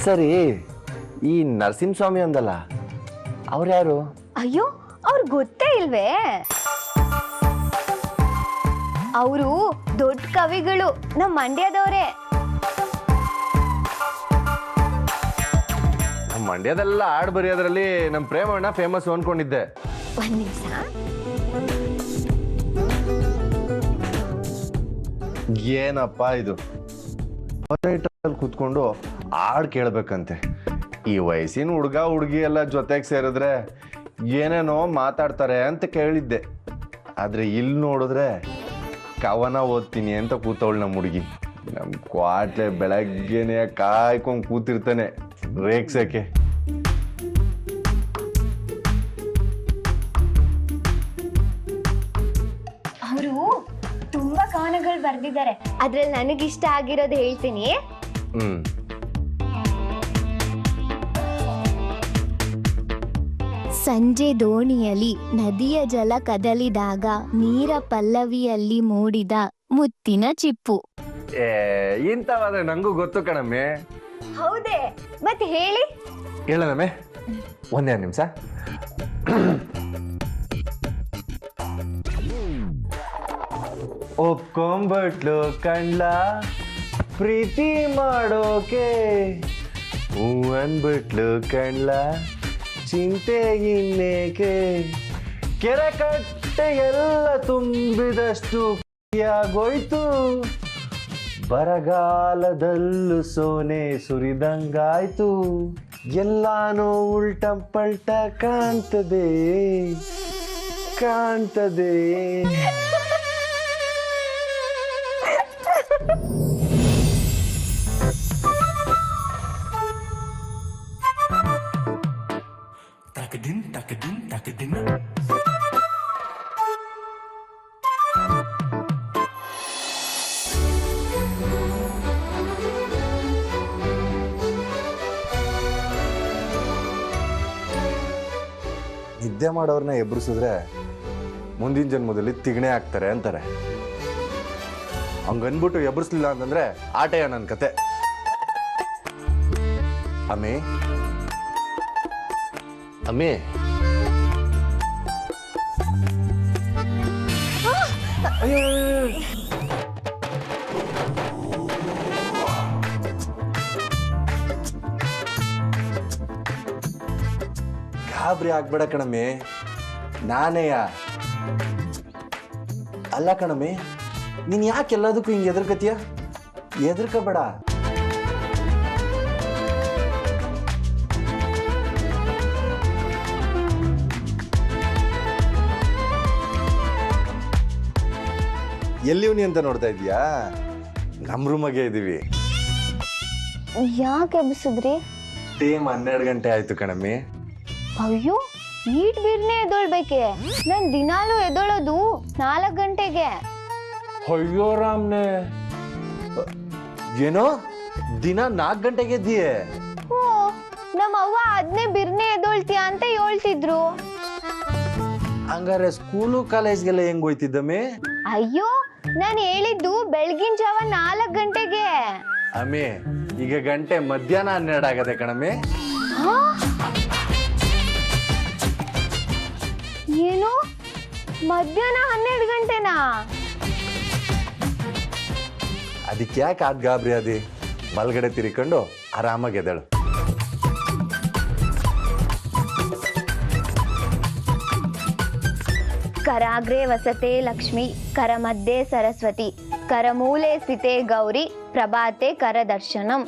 ಸರಿ, ಈ ನರಸಿಂಹಸ್ವಾಮಿ ಅಂದಲ್ಲ, ಅವ್ರು ಯಾರು? ಅಯ್ಯೋ, ಅವ್ರು ಗೊತ್ತೇ ಇಲ್ವೇ? ಅವರು ದೊಡ್ಡ ಕವಿಗಳು, ನಮ್ಮ ಮಂಡ್ಯದವ್ರೆ. ನಮ್ಮ ಮಂಡ್ಯದೆಲ್ಲ ಹಾಡು ಬರೆಯೋದ್ರಲ್ಲಿ ನಮ್ಮ ಪ್ರೇಮಣ್ಣ ಫೇಮಸ್ ಅನ್ಕೊಂಡಿದ್ದೆ. ಒಂದ್ ನಿಮಿಷ. ಏನಪ್ಪ ಇದು, ಕೂತ್ಕೊಂಡು ಹಾಡು ಕೇಳ್ಬೇಕಂತೆ. ಈ ವಯಸ್ಸಿನ ಹುಡುಗ ಹುಡುಗಿ ಎಲ್ಲ ಜೊತೆಗೆ ಸೇರಿದ್ರೆ ಏನೇನೋ ಮಾತಾಡ್ತಾರೆ ಅಂತ ಕೇಳಿದ್ದೆ. ಆದ್ರೆ ಇಲ್ಲಿ ನೋಡಿದ್ರೆ ಕವನ ಓದ್ತೀನಿ ಅಂತ ಕೂತವಳು ನಮ್ಮ ಹುಡುಗಿ. ನಮ್ಮ ಕ್ವಾಟ್ಲೆ ಬೆಳಗ್ಗೆನೆ ಕಾಯ್ಕೊಂಡು ಕೂತಿರ್ತಾನೆ ರೇಗ್ಸಕ್ಕೆ. ಅವರು ತುಂಬಾ ಕವನಗಳು ಬರ್ದಿದ್ದಾರೆ. ಅದ್ರಲ್ಲಿ ನನಗಿಷ್ಟ ಆಗಿರೋದು ಹೇಳ್ತೀನಿ. ಸಂಜೆ ದೋಣಿಯಲ್ಲಿ ನದಿಯ ಜಲ ಕದಲಿದಾಗ ನೀರ ಪಲ್ಲವಿಯಲ್ಲಿ ಮೂಡಿದ ಮುತ್ತಿನ ಚಿಪ್ಪು. ಇಂಥವಾದ್ರೆ ನಂಗೂ ಗೊತ್ತು ಕಣಮ್ಮೆ. ಹೌದೇ? ಮತ್ತೆ ಹೇಳಿ. ಹೇಳನಮ್ಮೆ, ಒಂದೇ ನಿಮಿಷ. ಒಪ್ಕೊಂಬಟ್ಲು ಕಂಡ್ಲ ಪ್ರೀತಿ ಮಾಡೋಕೆ, ಹೂ ಅನ್ಬಿಟ್ಲು ಕಂಡ್ಲ ಚಿಂತೆ ಇನ್ನೇಕೆ, ಕೆರೆ ಕಟ್ಟೆ ಎಲ್ಲ ತುಂಬಿದಷ್ಟು ಆಗೋಯ್ತು, ಬರಗಾಲದಲ್ಲೂ ಸೋನೆ ಸುರಿದಂಗಾಯ್ತು, ಎಲ್ಲಾನು ಉಲ್ಟ ಪಲ್ಟ ಕಾಣ್ತದೆ ಕಾಣ್ತದೆ. ನಿದ್ದೆ ಮಾಡೋರ್ನ ಎಬ್ರಿಸಿದ್ರೆ ಮುಂದಿನ ಜನ್ಮದಲ್ಲಿ ತಿಗಣೆ ಆಗ್ತಾರೆ ಅಂತಾರೆ. ಹಂಗನ್ಬಿಟ್ಟು ಎಬ್ರಿಸ್ಲಿಲ್ಲ ಅಂತಂದ್ರೆ ಆಟೆಯ ನನ್ನ ಕತೆ. ಅಮ್ಮಿ ಅಮ್ಮಿ, ಗಾಬರಿ ಆಗ್ಬೇಡ ಕಣಮ್ಮಿ, ನಾನೇಯ. ಅಲ್ಲ ಕಣಮ್ಮಿ, ನೀನ್ ಯಾಕೆ ಎಲ್ಲದಕ್ಕೂ ಹಿಂಗೆ ಎದುರ್ಕತೀಯ? ಎದುರ್ಕಬೇಡ. ಎಲ್ಲಿವ್ನಿ ಅಂತ ನೋಡ್ತಾ ಇದೀಯಾ? ನಮ್ಮ ರೂಮಾಗೆ ಇದೀವಿ. ಯಾಕೆ ಎಬ್ಬಿಸಿದ್ರಿ? ಟೈಮ್ 12 ಗಂಟೆ ಆಯ್ತು ಕಣಮ್ಮಿ. ಅಯ್ಯೋ, ಈಟ್ ಬಿರ್ನೆ ಎದ್ದೊಳ್ಬೇಕೆ? ನಾನ್ ದಿನಾಲೂ ಎದ್ದೊಳೋದು 4 ಗಂಟೆಗೆ. ಅಯ್ಯೋ ರಾಮ್ನೆ, ಏನೋ ದಿನ 4 ಗಂಟೆಗೆ ಎದ್ದೀಯೆ? ಓ, ನಮ್ಮ ಅವ್ವ ಅದನ್ನೇ ಬಿರ್ನೆ ಎದ್ದೊಳ್ತೀಯ ಅಂತ ಹೇಳ್ತಿದ್ರು. ಹಂಗಾರೆ ಸ್ಕೂಲು ಕಾಲೇಜ್ಗೆಲ್ಲ ಹೆಂಗ್ ಹೋಯ್ತಿದ್ದಮ್ಮಿ? ಅಯ್ಯೋ, ನಾನು ಹೇಳಿದ್ದು ಬೆಳಗಿನ ಜಾವ 4 ಗಂಟೆಗೆ. ಅಮ್ಮಿ, ಈಗ ಗಂಟೆ ಮಧ್ಯಾಹ್ನ 12 ಆಗದೆ ಕಣಮ್ಮಿ. ಏನು, ಮಧ್ಯಾಹ್ನ 12 ಗಂಟೆನಾ? ಅದಕ್ಕೆ ಯಾಕೆ ಆದ್ ಗಾಬರಿ ಅದಿ? ಬಲ್ಗಡೆ ತಿರ್ಕೊಂಡು ಆರಾಮಾಗಿ ಎದ್ದೇಳು. ಕರಾಗ್ರೆ ವಸತೆ ಲಕ್ಷ್ಮಿ, ಕರ ಮಧ್ಯೆ ಸರಸ್ವತಿ, ಕರಮೂಲೆ ಸ್ಥಿತೆ ಗೌರಿ, ಪ್ರಭಾತೆ ಕರದರ್ಶನಂ.